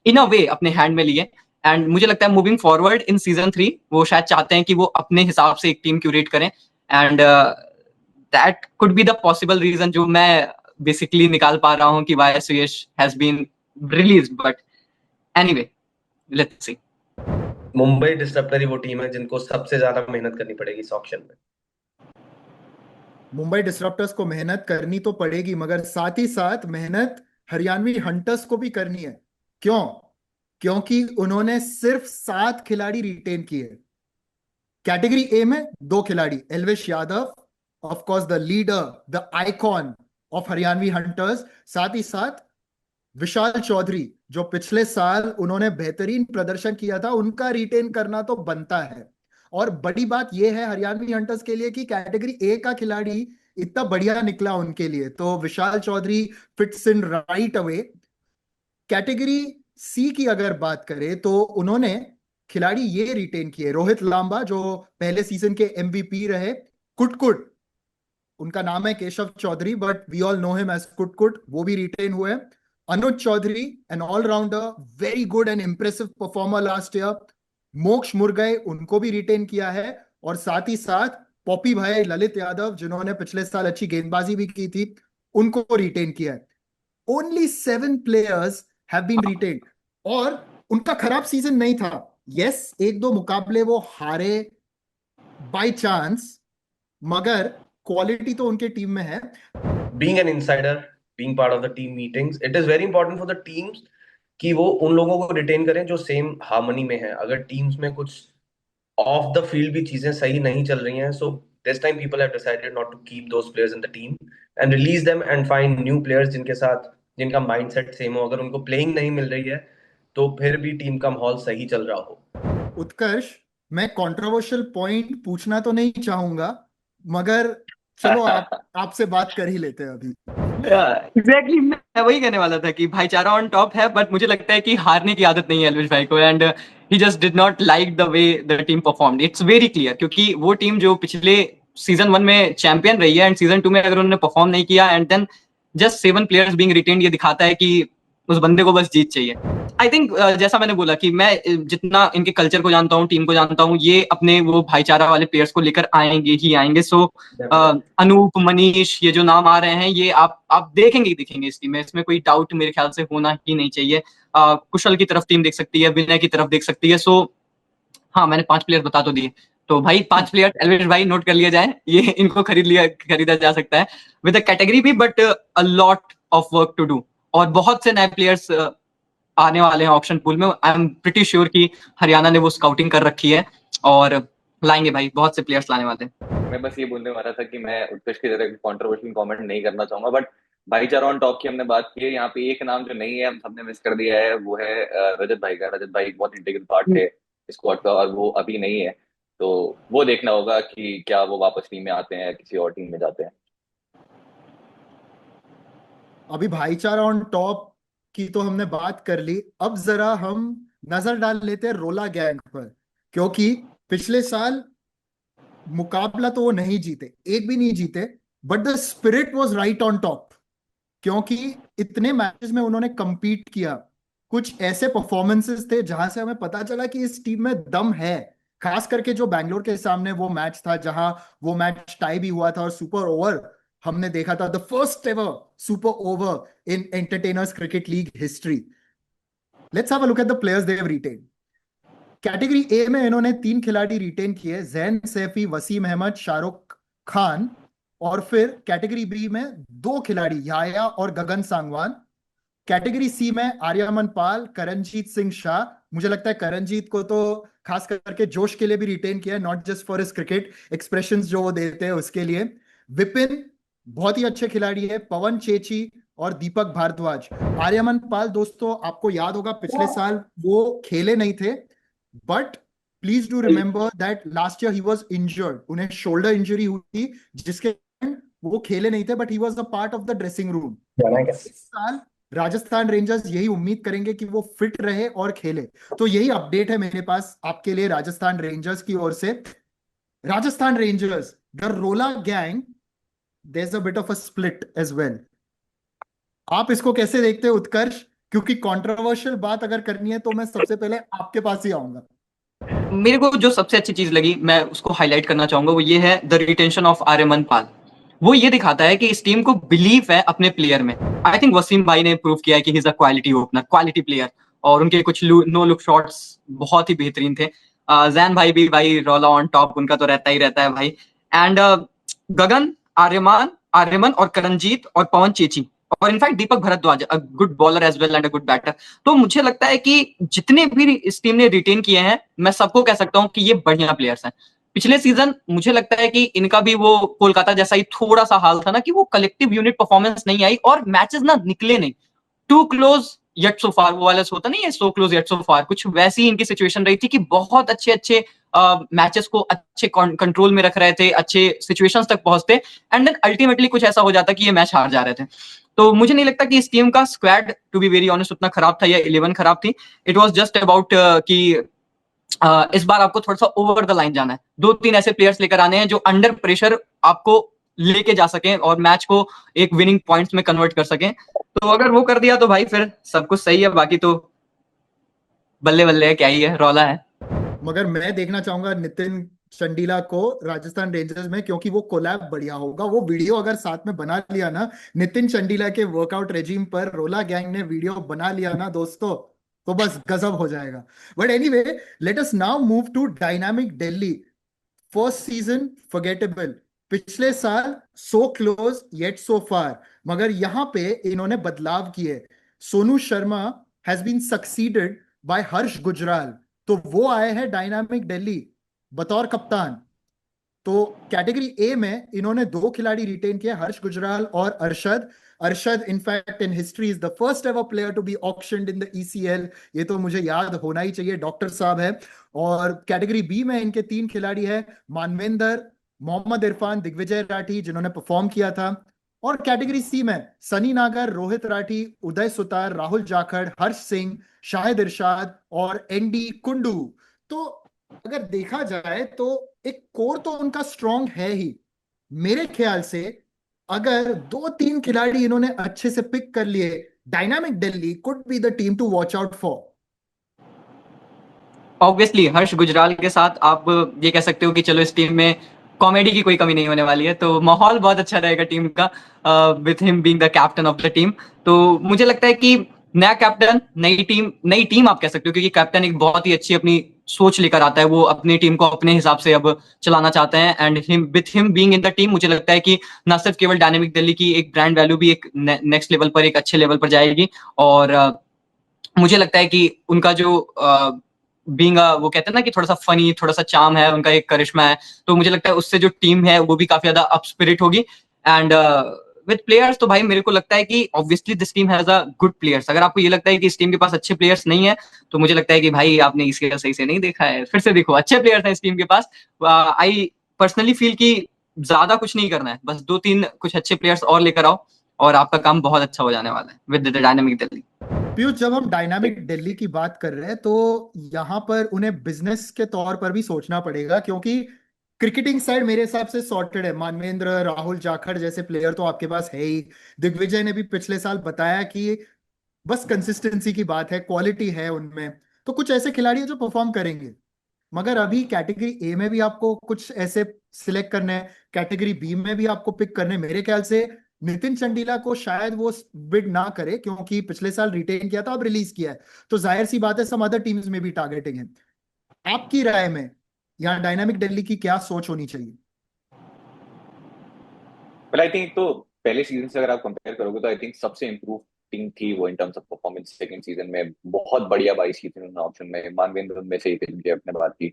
इन अ वे अपने हैंड में लिए. एंड मुझे लगता है मूविंग फॉरवर्ड इन सीजन 3 वो शायद चाहते हैं कि वो अपने हिसाब से एक टीम क्यूरेट करें. And that could be the possible reason जो मैं बेसिकली निकाल पा रहा हूँ कि why Suyash has been release. But anyway, let's see. Mumbai disturber ही वो टीम है जिनको सबसे ज्यादा मेहनत करनी पड़ेगी इस ऑक्शन में. मुंबई डिसरप्टर्स को मेहनत करनी तो पड़ेगी, मगर साथ ही साथ मेहनत हरियाणवी हंटर्स को भी करनी है. क्यों? क्योंकि उन्होंने सिर्फ 7 खिलाड़ी रिटेन किए. कैटेगरी ए में 2 खिलाड़ी, Elvish Yadav, of course the leader, the icon of Haryanvi hunters, साथ ही साथ विशाल चौधरी, जो पिछले साल उन्होंने बेहतरीन प्रदर्शन किया था, उनका रिटेन करना तो बनता है. और बड़ी बात यह है हरियाणवी हंटर्स के लिए कि कैटेगरी ए का खिलाड़ी इतना बढ़िया निकला उनके लिए, तो Vishal Chaudhary fits in right away. Category C की अगर बात करें तो उन्होंने खिलाड़ी ये रिटेन किए, रोहित लांबा जो पहले सीजन के एमवीपी रहे, कुटकुट, उनका नाम है Keshav Chaudhary but we all know him as Kutkut, वो भी रिटेन हुए. Anuj Chaudhary, an all-rounder, very good and impressive performer last year. मोक्ष मुर्गे उनको भी रिटेन किया है, और साथ ही साथ पॉपी भाई ललित यादव जिन्होंने पिछले साल अच्छी गेंदबाजी भी की थी, उनको रिटेन किया है. Only 7 players have been retain, और उनका खराब सीजन नहीं था. यस, एक दो मुकाबले वो हारे बाय चांस, मगर क्वालिटी तो उनके टीम में है. Being an insider, being part of the team meetings, it is very important for the teams कि वो उन लोगों को रिटेन करें जो सेम हार्मनी में है. अगर टीम्स में कुछ ऑफ द फील्ड भी चीजें सही नहीं चल रही हैं, so this time people have decided not to keep those players in the team and release them and find new players जिनके साथ जिनका माइंडसेट सेम हो. अगर उनको प्लेइंग नहीं मिल रही है तो फिर भी टीम का माहौल सही चल रहा हो. उत्कर्ष, मैं कंट्रोवर्शियल पॉइंट पूछना तो नहीं चाहूंगा, मगर चलो आपसे बात कर ही लेते हैं अभी. एग्जैक्टली, मैं वही कहने वाला था कि भाईचारा ऑन टॉप है, बट मुझे लगता है कि हारने की आदत नहीं है एल्विश भाई को, and he just did not like the way the team performed. It's very clear, क्योंकि वो टीम जो पिछले सीजन 1 में चैंपियन रही है एंड सीजन 2 में अगर उन्होंने परफॉर्म नहीं किया and then just 7 players being retained, ये दिखाता है कि उस बंदे को बस जीत चाहिए. आई थिंक जैसा मैंने बोला कि मैं जितना इनके कल्चर को जानता हूँ, टीम को जानता हूँ, ये अपने वो भाईचारा वाले प्लेयर्स को लेकर आएंगे ही आएंगे. सो अनूप, मनीष, ये जो नाम आ रहे हैं, ये आप देखेंगे ही दिखेंगे इस टीम में, इसमें कोई डाउट मेरे ख्याल से होना ही नहीं चाहिए. कुशल की तरफ टीम देख सकती है, विनय की तरफ देख सकती है. सो हाँ, मैंने 5 प्लेयर बता तो दिए, तो भाई 5 प्लेयर एल्विश भाई नोट कर लिया जाए, ये इनको खरीदा जा सकता है विद अ कैटेगरी भी, but a lot of work to do. और बहुत से नए प्लेयर्स आने वाले हैं ऑप्शन पूल में. आई एम प्रिटी श्योर कि हरियाणा ने वो स्काउटिंग कर रखी है और लाएंगे भाई, बहुत से प्लेयर्स लाने वाले हैं. मैं बस ये बोलने वाला था कि मैं उत्कृष्ट की तरह कंट्रोवर्शियल कमेंट नहीं करना चाहूंगा, बट भाईचारा ऑन टॉप की हमने बात की है. यहाँ पे एक नाम जो नहीं है, हम सबने मिस कर दिया है, वो है रजत भाई का. रजत भाई बहुत इंटीग्रल पार्ट थे स्क्वाड का, और वो अभी नहीं है. तो वो देखना होगा कि क्या वो वापस टीम में आते हैं, किसी और टीम में जाते हैं. अभी भाईचारा ऑन टॉप की तो हमने बात कर ली, अब जरा हम नजर डाल लेते हैं रोला गैंग पर, क्योंकि पिछले साल मुकाबला तो वो नहीं जीते, एक भी नहीं जीते, but the spirit was right on top, क्योंकि इतने मैचेस में उन्होंने compete किया. कुछ ऐसे परफॉर्मेंसेस थे जहां से हमें पता चला कि इस टीम में दम है. खास करके जो बैंगलोर के सामने वो मैच था, जहां वो मैच टाई भी हुआ था और सुपर ओवर हमने देखा था, the first ever super over in entertainers cricket league history. Let's have a look at the players they have retain. Category A में इन्होंने 3 खिलाड़ी रिटेन किए, जैन सैफी, वसीम अहमद, शाहरुख खान. और फिर कैटेगरी बी में 2 खिलाड़ी, याया और गगन सांगवान. कैटेगरी सी में आर्यमन पाल, करणजीत सिंह शाह. मुझे लगता है करणजीत को तो खास करके जोश के लिए भी रिटेन किया है, not just for his cricket expressions जो वो देते हैं उसके लिए. विपिन बहुत ही अच्छे खिलाड़ी है, पवन चेची और दीपक भारद्वाज. आर्यमन पाल दोस्तों, आपको याद होगा पिछले साल वो खेले नहीं थे, but please do remember that last year he was injured. उन्हें शोल्डर इंजरी हुई थी, जिसके कारण वो खेले नहीं थे, but he was a part of the dressing room. इस साल राजस्थान रेंजर्स यही उम्मीद करेंगे कि वो फिट रहे और खेले. तो यही अपडेट है मेरे पास आपके लिए राजस्थान रेंजर्स की ओर से. Rajasthan Rangers, the Rola gang, there is a bit of a split as well. आप इसको कैसे देखते हैं उत्कर्ष? क्योंकि कंट्रोवर्शियल बात अगर करनी है तो मैं सबसे पहले आपके पास ही आऊंगा. मेरे को जो सबसे अच्छी चीज लगी, मैं उसको हाईलाइट करना चाहूंगा, वो ये है द रिटेंशन ऑफ आर्यमन पाल. वो ये दिखाता है कि इस टीम को बिलीव है अपने प्लेयर में. आई थिंक वसीम भाई ने प्रूव किया है कि he is a quality opener, quality player, और उनके कुछ नो लुक शॉट्स बहुत ही बेहतरीन थे. जैन भाई भी भाई रोला ऑन टॉप, उनका तो रहता ही रहता है भाई. एंड गगन, आर्यमन और करणजीत और पवन चेची और in fact Deepak Bhardwaj, a good bowler as well and a good batter. तो मुझे लगता है कि जितने भी इस टीम ने रिटेन किए हैं, मैं सबको कह सकता हूं कि ये बढ़िया प्लेयर्स हैं. पिछले सीजन मुझे लगता है कि इनका भी वो कोलकाता जैसा ही थोड़ा सा हाल था ना, कि वो कलेक्टिव यूनिट परफॉर्मेंस नहीं आई और मैचेस ना निकले नहीं. टू क्लोज येट सो फार, वो वाला होता नहीं है, सो क्लोज येट सो फार, कुछ वैसी इनकी सिचुएशन रही थी कि बहुत अच्छे अच्छे मैचेस को अच्छे कंट्रोल में रख रहे थे, अच्छे सिचुएशंस तक पहुंचते, एंड देन अल्टीमेटली कुछ ऐसा हो जाता कि ये मैच हार जा रहे थे. तो मुझे नहीं लगता कि इस टीम का squad, to be very honest, उतना खराब था या 11 खराब थी. इट वाज जस्ट अबाउट कि इस बार आपको थोड़ा सा ओवर द लाइन जाना है. 2-3 ऐसे प्लेयर्स लेकर आने हैं जो अंडर प्रेशर आपको लेके जा सकें और मैच को एक विनिंग पॉइंट्स में कन्वर्ट कर सकें। तो अगर वो कर दिया तो भाई फिर सब कुछ सही है, बाकी तो बल्ले बल्ले है, क्या ही है, रौला है। मगर मैं देखना चाहूंगा नितिन चंडीला को राजस्थान रेंजर्स में, क्योंकि वो कोलैब बढ़िया होगा। वो वीडियो अगर साथ में बना लिया ना, नितिन चंडीला के वर्कआउट रेजिम पर रोला गैंग ने वीडियो बना लिया ना दोस्तों, तो बस गजब हो जाएगा। But anyway, let us now move to dynamic Delhi. First season forgettable, पिछले साल सो क्लोज येट सो फार, मगर यहां पे इन्होंने बदलाव किए। Sonu Sharma has been succeeded by Harsh Gujral, तो वो आए हैं डायनामिक दिल्ली बतौर कप्तान। तो कैटेगरी ए में इन्होंने दो खिलाड़ी रिटेन किए, हर्ष गुजराल और Arshad. Arshad in fact in history is the first ever player to be auctioned in the ECL, ये तो मुझे याद होना ही चाहिए, डॉक्टर साहब है। और कैटेगरी बी में इनके तीन खिलाड़ी हैं, मानवेंदर, मोहम्मद इरफान, दिग्विजय राठी, जिन्होंने परफॉर्म किया था। और कैटेगरी सी में सनी नागर, रोहित राठी, उदय सुतार, राहुल जाखड़, हर्ष सिंह, शाहिद इरशाद और एनडी कुंडू। तो अगर देखा जाए तो एक कोर तो उनका स्ट्रांग है ही। मेरे ख्याल से अगर दो तीन खिलाड़ी इन्होंने अच्छे से पिक कर लिए, dynamic Delhi could be the team to watch out for. Obviously Harsh Gujral के साथ आप ये कह सकते हो कि चलो इस टीम में कॉमेडी की कोई कमी नहीं होने वाली है, तो माहौल बहुत अच्छा रहेगा टीम का with him being the captain of the team. तो मुझे लगता है कि नया कैप्टन, नई टीम आप कह सकते हो, क्योंकि कैप्टन एक बहुत ही अच्छी अपनी सोच लेकर आता है, वो अपनी टीम को अपने हिसाब से अब चलाना चाहते हैं। And with him being in the team, मुझे लगता है कि न सिर्फ केवल डायनेमिक दिल्ली की एक ब्रांड वैल्यू भी एक नेक्स्ट लेवल पर, एक अच्छे लेवल पर जाएगी। और मुझे लगता है कि उनका जो बीइंग वो कहते हैं ना कि थोड़ा सा फनी, थोड़ा सा चार्म है, उनका एक करिश्मा है, तो मुझे लगता है उससे जो टीम है वो भी काफी ज्यादा अप स्पिरिट होगी। एंड विद प्लेयर्स, तो भाई मेरे को लगता है कि obviously this team has a good players. अगर आपको ये लगता है कि इस टीम के पास अच्छे प्लेयर्स नहीं है, तो मुझे लगता है कि भाई आपने इसके सही से नहीं देखा है, फिर से देखो, अच्छे प्लेयर्स हैं इस टीम के पास। आई पर्सनली फील कि ज्यादा कुछ नहीं करना है, बस दो तीन कुछ अच्छे प्लेयर्स और लेकर आओ और आपका काम बहुत अच्छा हो जाने वाला है with the dynamic Delhi. Piyush, जब हम डायनामिक दिल्ली की बात कर रहे हैं तो यहां पर उन्हें बिजनेस के तौर पर भी सोचना पड़ेगा, क्योंकि क्रिकेटिंग साइड मेरे हिसाब से सॉर्टेड है। मानवेंद्र, राहुल जाखड़ जैसे प्लेयर तो आपके पास है ही। दिग्विजय ने भी पिछले साल बताया कि बस कंसिस्टेंसी की बात है, क्वालिटी है उनमें। तो कुछ ऐसे खिलाड़ी हैं जो परफॉर्म करेंगे। मगर अभी कैटेगरी ए में भी आपको कुछ ऐसे सिलेक्ट करने हैं, कैटेगरी बी में भी आपको पिक करने हैं। मेरे ख्याल से नितिन चंडीला को शायद वो बिड ना करे, क्योंकि पिछले साल रिटेन किया था, अब रिलीज किया है, तो जाहिर सी बात है सम अदर टीम्स में भी टारगेटिंग है। आपकी राय में यहाँ डायनामिक दिल्ली की क्या सोच होनी चाहिए? वेल आई थिंक तो पहले सीजन से अगर आप कंपेयर करोगे तो आई थिंक सबसे इम्प्रूव टीम थी वो in terms of performance. Second season में बहुत बढ़िया 22 की थी उन्होंने ऑप्शन में, मानवेंद्र में से ही थे जिनकी अपने बात की।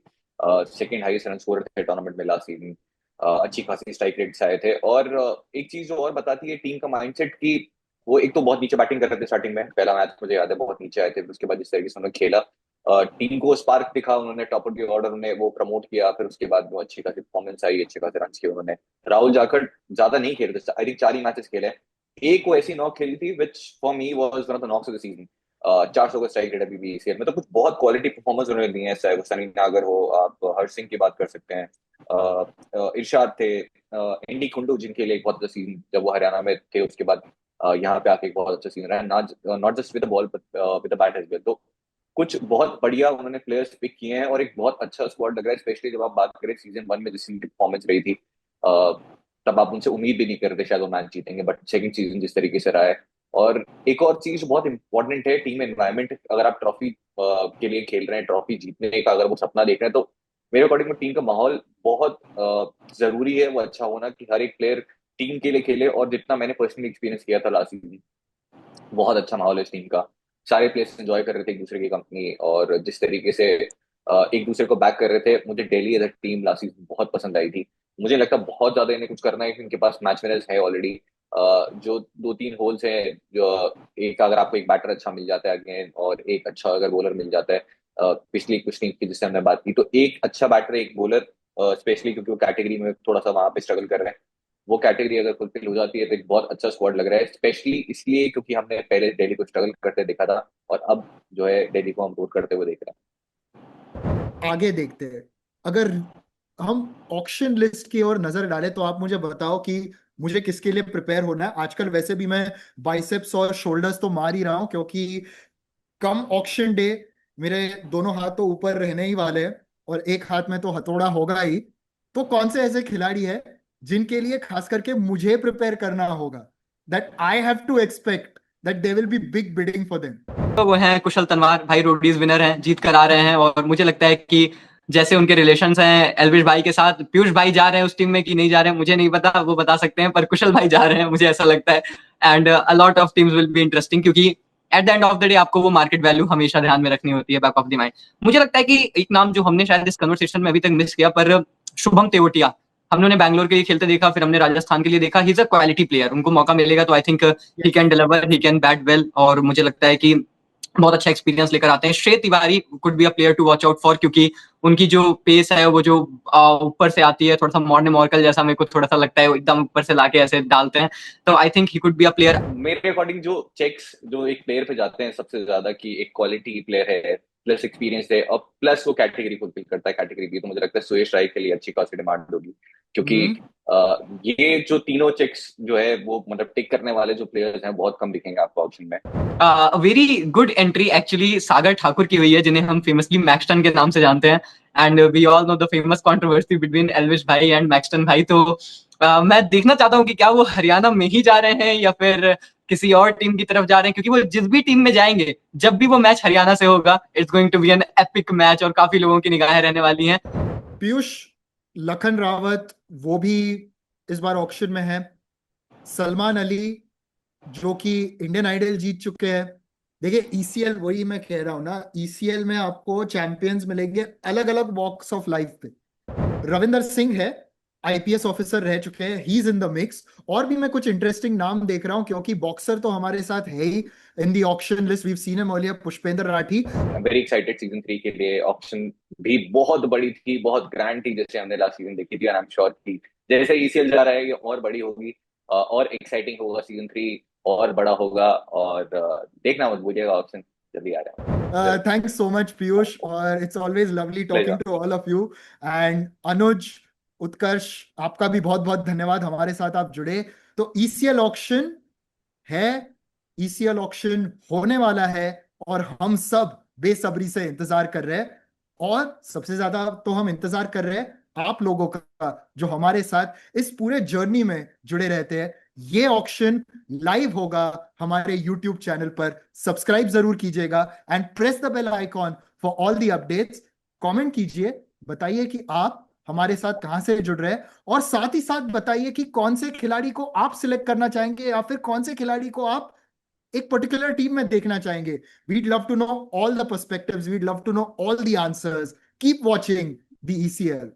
सेकंड हाईएस्ट रन स्कोरर थे टूर्नामेंट में लास्ट सीजन। अच्छी खासी स्ट्राइक रेट्स आए थे। और एक चीज जो और बताती है टीम का माइंडसेट कि वो एक तो बहुत नीचे बैटिंग कर रहे थे स्टार्टिंग में, पहला मैच मुझे याद है बहुत नीचे आए थे, उसके बाद जिस तरीके से उन्होंने खेला टीम को स्पार्क दिखा, उन्होंने टॉप ऑफ द ऑर्डर में वो प्रमोट किया, फिर उसके बाद वो अच्छी खासी परफॉर्मेंस आई, अच्छे खासे रन किए उन्होंने। राहुल जाखड़ ज्यादा नहीं खेले थे, आई थिंक 4 ही मैचेस खेले। एक वो ऐसी नॉक खेली थी which for me was one of the knocks of the season. 400 का स्ट्राइक रेट अभी भी सीएल में, तो कुछ बहुत क्वालिटी परफॉर्मेंस उन्होंने दिए हैं, चाहे वो सनी नागर हो, आप हर्ष सिंह की बात कर सकते हैं, इरशाद थे, एंडी कुंडू जिनके लिए एक बहुत अच्छा सीजन जब वो हरियाणा में थे, उसके बाद यहाँ पे आके एक बहुत अच्छा सीजन रहा, not just with the ball but with the bat as well. तो कुछ बहुत बढ़िया उन्होंने प्लेयर्स पिक किए हैं और एक बहुत अच्छा स्क्वाड लग रहा है, स्पेशली जब आप बात करें सीजन 1 में जिस की परफॉर्मेंस रही थी। तब आप उनसे उम्मीद भी नहीं करते शायद वो मैच जीतेंगे, बट सेकंड सीजन जिस तरीके से रहा है। और एक और चीज बहुत इंपॉर्टेंट है, टीम एनवायरनमेंट। अगर आप ट्रॉफी के लिए खेल रहे हैं, ट्रॉफी जीतने का अगर वो सपना देख रहे हैं, तो मेरे अकॉर्डिंग में टीम का माहौल बहुत जरूरी है वो अच्छा होना, कि हर एक प्लेयर टीम के लिए खेले। और जितना मैंने पर्सनली एक्सपीरियंस किया था लास्ट सीजन, बहुत अच्छा माहौल है इस टीम का। सारे प्लेयर्स एंजॉय कर रहे थे एक दूसरे की कंपनी, और जिस तरीके से एक दूसरे को बैक कर रहे थे, मुझे Delhi as a team last season बहुत पसंद आई थी। मुझे लगता है बहुत ज्यादा इन्हें कुछ करना है, कि इनके पास मैच विनर्स है ऑलरेडी। जो दो तीन होल्स है, जो एक अगर आपको एक बैटर अच्छा मिल जाता है अगेन, और एक अच्छा अगर बॉलर मिल जाता है, पिछली कुछ टीम की जिससे हमने बात की, तो एक अच्छा बैटर एक बॉलर, स्पेशली क्योंकि वो कैटेगरी में थोड़ा सा वहां पे स्ट्रगल कर रहे हैं, वो कैटेगरी अगर फुलफिल हो जाती है तो एक बहुत अच्छा स्क्वाड लग रहा है, स्पेशली इसलिए क्योंकि हमने पहले दिल्ली को स्ट्रगल करते देखा था, और अब जो है दिल्ली को हम दूर करते हुए देख रहे हैं। आगे देखते हैं। अगर हम ऑक्शन लिस्ट की ओर नजर डालें तो आप मुझे बताओ कि मुझे किसके लिए प्रिपेयर होना है। आजकल वैसे भी मैं बाइसेप्स और शोल्डर्स तो मार ही रहा हूं, क्योंकि कम ऑक्शन डे मेरे दोनों हाथ तो ऊपर रहने ही वाले हैं और एक हाथ में तो हथौड़ा होगा ही। तो कौन से ऐसे खिलाड़ी हैं जिनके लिए खास करके मुझे प्रिपेयर करना होगा, that I have to expect that they will be big bidding for them? तो वो हैं कुशल तनवार भाई, रोडीज विनर हैं, जीत कर आ रहे हैं। और मुझे लगता है कि जैसे उनके रिलेशंस हैं एल्विश भाई के साथ, पीयूष भाई जा रहे हैं उस टीम में कि नहीं जा रहे हैं मुझे नहीं पता, वो बता सकते हैं, पर कुशल भाई जा रहे हैं मुझे ऐसा लगता है। And a lot of teams will be interesting, क्योंकि at the end of the day आपको वो मार्केट वैल्यू हमेशा ध्यान में रखनी होती है, बैक ऑफ द माइंड। मुझे लगता है कि एक नाम जो हमने शायद इस कन्वर्सेशन में अभी तक मिस किया, पर शुभम तेवतिया, हमने उन्हें बैंगलोर के लिए खेलते देखा, फिर हमने राजस्थान के लिए देखा। ही इज अ क्वालिटी प्लेयर, उनको मौका मिलेगा तो I think he can deliver, he can bat well, और मुझे लगता है कि बहुत अच्छा एक्सपीरियंस लेकर आते हैं। Shrey Tiwari could be a player to watch out for, क्योंकि उनकी जो पेस है वो जो ऊपर से आती है, थोड़ा सा मॉर्ने मॉर्कल जैसा मेरे को थोड़ा सा लगता है, वो एकदम ऊपर से लाके ऐसे डालते हैं। तो I think he could be a player. मेरे अकॉर्डिंग जो चेक्स जो एक प्लेयर पे जाते हैं सबसे ज्यादा, कि एक क्वालिटी प्लेयर है, प्लस एक्सपीरियंस है, और प्लस वो कैटेगरी फुलफिल करता है कैटेगरी भी, तो मुझे लगता है सुयश राय के लिए अच्छी खासी डिमांड होगी। क्योंकि ये जो तीनों चेक्स जो है वो मतलब टिक करने वाले जो प्लेयर्स हैं बहुत कम दिखेंगे आपको ऑप्शन में। वेरी गुड एंट्री एक्चुअली सागर ठाकुर की हुई है, जिन्हें हम फेमसली मैक्सटन के नाम से जानते हैं। And we all know the famous controversy between Elvish भाई एंड मैक्सटन भाई। तो मैं देखना चाहता हूँ कि क्या वो हरियाणा में ही जा रहे हैं या फिर किसी और टीम की तरफ जा रहे हैं, क्योंकि वो जिस भी टीम में जाएंगे, जब भी वो मैच हरियाणा से होगा, it's going to be an epic match, और काफी लोगों की निगाहें रहने वाली हैं। पीयूष, लखन रावत वो भी इस बार ऑक्शन में है। सलमान अली जो कि इंडियन आइडल जीत चुके हैं। देखिए ईसीएल, वही मैं कह रहा हूं ना, ईसीएल में आपको चैंपियंस मिलेंगे अलग अलग वॉक्स ऑफ लाइफ पे। रविंदर सिंह है, आईपीएस ऑफिसर रह चुके हैं, he is in the mix. और भी मैं कुछ इंटरेस्टिंग नाम देख रहा हूं, क्योंकि बॉक्सर तो हमारे साथ है ही in the auction list, we have seen him earlier, Pushpendra Rathi. Very excited season 3 के लिए। ऑप्शन भी बहुत बड़ी थी, बहुत ग्रैंड थी, जैसे हमने लास्ट सीजन देखी थी, और आई एम श्योर कि जैसे ईसीएल जा रहा है ये और बड़ी होगी, और एक्साइटिंग होगा सीजन 3, और बड़ा होगा। और देखना मत भूलिएगा, ऑप्शन जल्दी आ रहा है। थैंक्स सो मच पीयूष, और it's always lovely talking to all of you. And Anuj, Utkarsh, आपका भी बहुत बहुत धन्यवाद, हमारे साथ आप जुड़े। तो ईसीएल ऑक्शन है, ईसीएल ऑक्शन होने वाला है, और हम सब बेसब्री से इंतजार कर रहे हैं। और सबसे ज्यादा तो हम इंतजार कर रहे हैं आप लोगों का, जो हमारे साथ इस पूरे जर्नी में जुड़े रहते हैं। ये ऑक्शन लाइव होगा हमारे यूट्यूब चैनल पर, सब्सक्राइब जरूर कीजिएगा and press the bell icon for all the updates. Comment कीजिए, बताइए कि आप हमारे साथ कहां से जुड़ रहे हैं, और साथ ही साथ बताइए कि कौन से खिलाड़ी को आप सिलेक्ट करना चाहेंगे, या फिर कौन से खिलाड़ी को आप एक पर्टिकुलर टीम में देखना चाहेंगे। We'd love to know all the perspectives, we'd love to know all the answers. Keep watching the ECL.